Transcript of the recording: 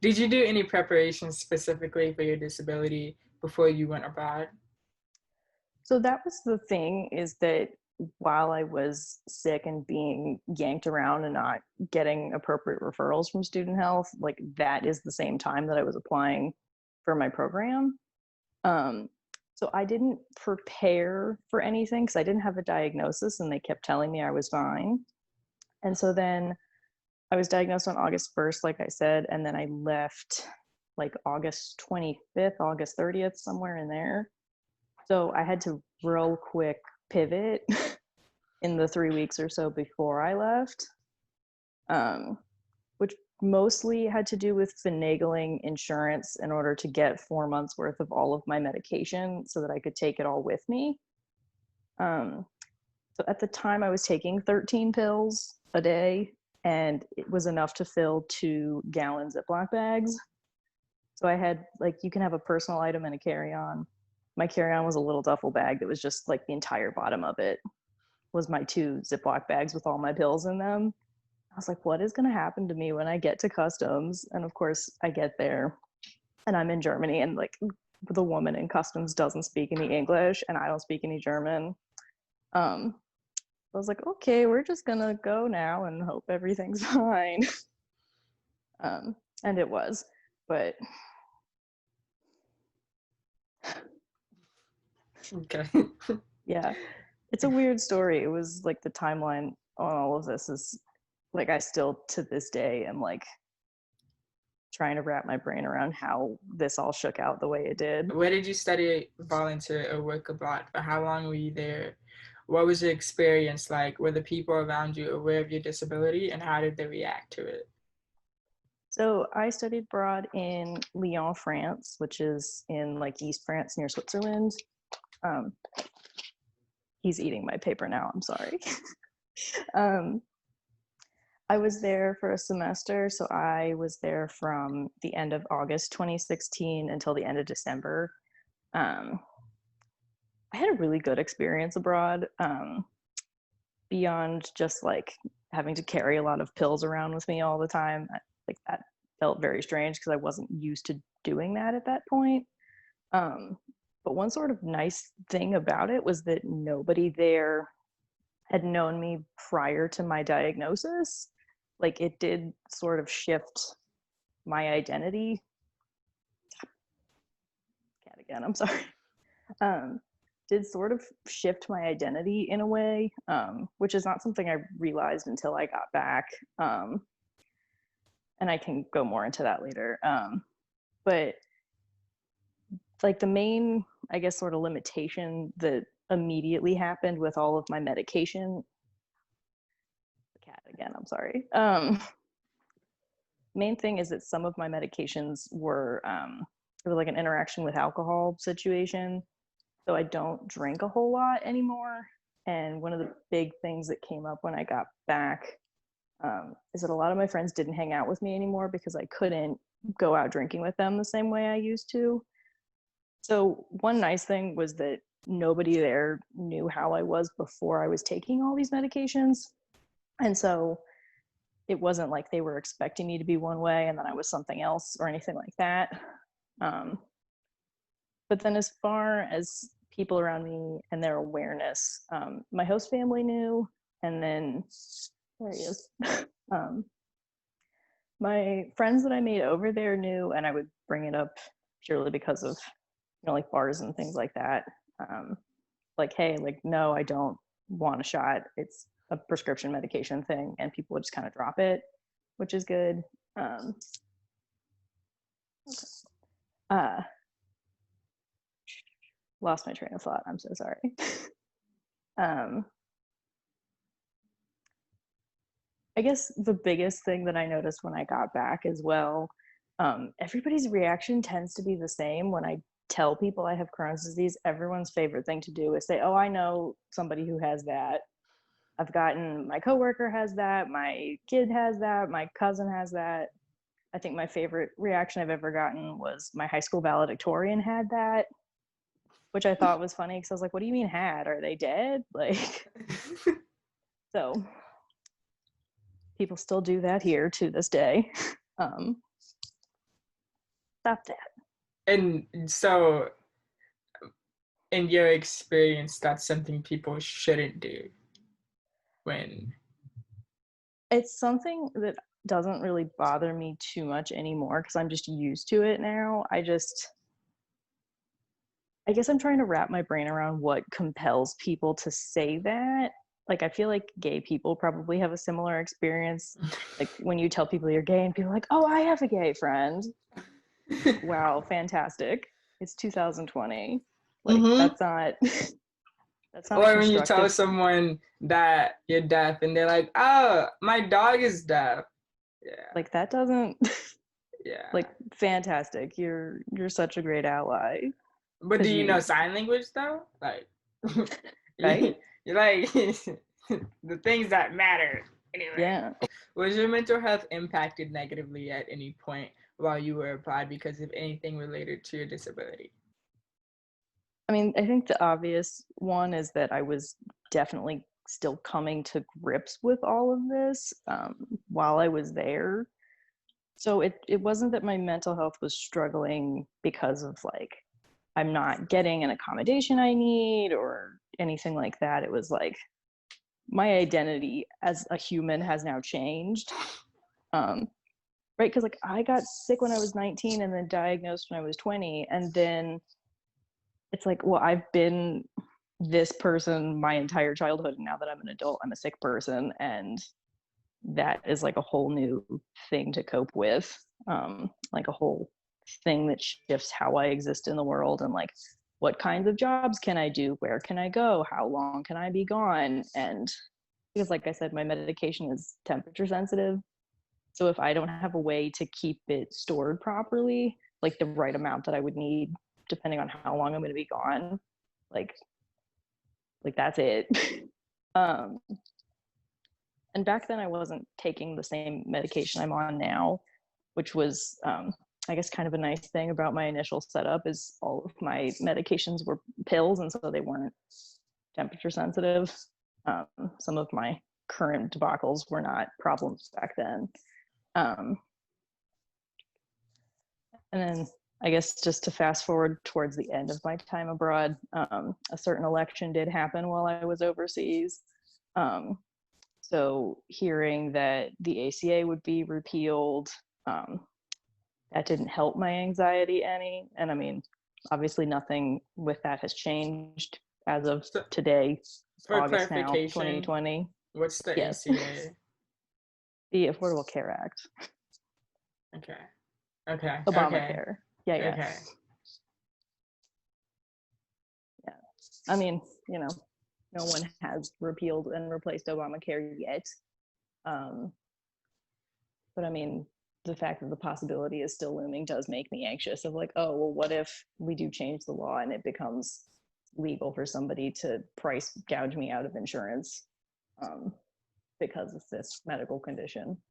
Did you do any preparations specifically for your disability before you went abroad? So that was the thing, is that while I was sick and being yanked around and not getting appropriate referrals from student health, like that is the same time that I was applying for my program. Um, so I didn't prepare for anything because I didn't have a diagnosis and they kept telling me I was fine. And so then I was diagnosed on August 1st, like I said, and then I left like August 25th, August 30th, somewhere in there. So I had to real quick pivot in the 3 weeks or so before I left, um, which mostly had to do with finagling insurance in order to get 4 months worth of all of my medication so that I could take it all with me. Um, so at the time, I was taking 13 pills a day, and it was enough to fill 2 gallon Ziploc bags. So I had, like, you can have a personal item and a carry-on. My carry-on was a little duffel bag that was just like the entire bottom of it was my 2 Ziploc bags with all my pills in them. I was like, what is going to happen to me when I get to customs? And of course, I get there and I'm in Germany, and like the woman in customs doesn't speak any English and I don't speak any German. Um, I was like, okay, we're just going to go now and hope everything's fine. And it was. But Okay. yeah, it's a weird story. It was like the timeline on all of this is like, I still to this day am like trying to wrap my brain around how this all shook out the way it did. Where did you study, volunteer, or work abroad? For how long were you there? What was your experience like? Were the people around you aware of your disability, and how did they react to it? So I studied abroad in Lyon, France, which is in like East France near Switzerland. Um, he's eating my paper now. I'm sorry. um, I was there for a semester. So I was there from the end of August 2016 until the end of December. Um, I had a really good experience abroad, beyond just like having to carry a lot of pills around with me all the time. Like that felt very strange because I wasn't used to doing that at that point. Um, but one sort of nice thing about it was that nobody there had known me prior to my diagnosis. Like it did sort of shift my identity. Cat again, I'm sorry. Um, did sort of shift my identity in a way, which is not something I realized until I got back. Um, and I can go more into that later. But like the main, I guess, sort of limitation that immediately happened with all of my medication, the cat again, I'm sorry. Main thing is that some of my medications were, it was like an interaction with alcohol situation. So I don't drink a whole lot anymore. And one of the big things that came up when I got back, is that a lot of my friends didn't hang out with me anymore because I couldn't go out drinking with them the same way I used to. So one nice thing was that nobody there knew how I was before I was taking all these medications. And so it wasn't like they were expecting me to be one way and then I was something else or anything like that. Um, but then as far as people around me and their awareness, my host family knew, and then there he is. um, my friends that I made over there knew, and I would bring it up purely because of, like bars and things like that. Um, like, hey, like, no, I don't want a shot. It's a prescription medication thing, and people would just kind of drop it, which is good. Um, okay. uh, Lost my train of thought. I'm so sorry. um, I guess the biggest thing that I noticed when I got back as well, everybody's reaction tends to be the same when I tell people I have Crohn's disease. Everyone's favorite thing to do is say, oh, I know somebody who has that. I've gotten, my coworker has that, my kid has that, my cousin has that. I think my favorite reaction I've ever gotten was my high school valedictorian had that, which I thought was funny because I was like, what do you mean had? Are they dead? Like, so people still do that here to this day. Um, Stop that. And so, in your experience, that's something people shouldn't do when. It's something that doesn't really bother me too much anymore because I'm just used to it now. I guess I'm trying to wrap my brain around what compels people to say that. Like, I feel like gay people probably have a similar experience. Like, when you tell people you're gay and people are like, oh, I have a gay friend. Wow, fantastic. It's 2020. Like, Mm-hmm. that's not that's not a Or when you tell constructive. someone that you're deaf and they're like, oh, my dog is deaf. Yeah, Like, that doesn't yeah. like, fantastic. You're such a great ally But do because you know you sign language though? Like, right? you like the things that matter. Anyway, Yeah. was your mental health impacted negatively at any point while you were applied because of anything related to your disability? I mean, I think the obvious one is that I was definitely still coming to grips with all of this while I was there. So it wasn't that my mental health was struggling because of like I'm not getting an accommodation I need or anything like that. It was like my identity as a human has now changed. Um, right? Because like I got sick when I was 19 and then diagnosed when I was 20, and then it's like, well, I've been this person my entire childhood, and now that I'm an adult, I'm a sick person, and that is like a whole new thing to cope with, like a whole thing that shifts how I exist in the world, and like what kinds of jobs can I do, where can I go, how long can I be gone, and because like I said, my medication is temperature sensitive, so if I don't have a way to keep it stored properly, like the right amount that I would need depending on how long I'm going to be gone, like that's it. um and back then I wasn't taking the same medication I'm on now, which was I guess kind of a nice thing about my initial setup is all of my medications were pills, and so they weren't temperature sensitive. Some of my current debacles were not problems back then. um, and then I guess just to fast forward towards the end of my time abroad, a certain election did happen while I was overseas. um, So hearing that the ACA would be repealed, that didn't help my anxiety any. And I mean, obviously nothing with that has changed as of So, today, for August now, clarification, 2020. what's the Yes, ACA? the Affordable Care Act, Okay. Okay. Okay. Obamacare. Yeah, yeah, Okay. yeah. I mean, you know, no one has repealed and replaced Obamacare yet. Um, but I mean, the fact that the possibility is still looming does make me anxious of like, oh, well, what if we do change the law and it becomes legal for somebody to price gouge me out of insurance because of this medical condition?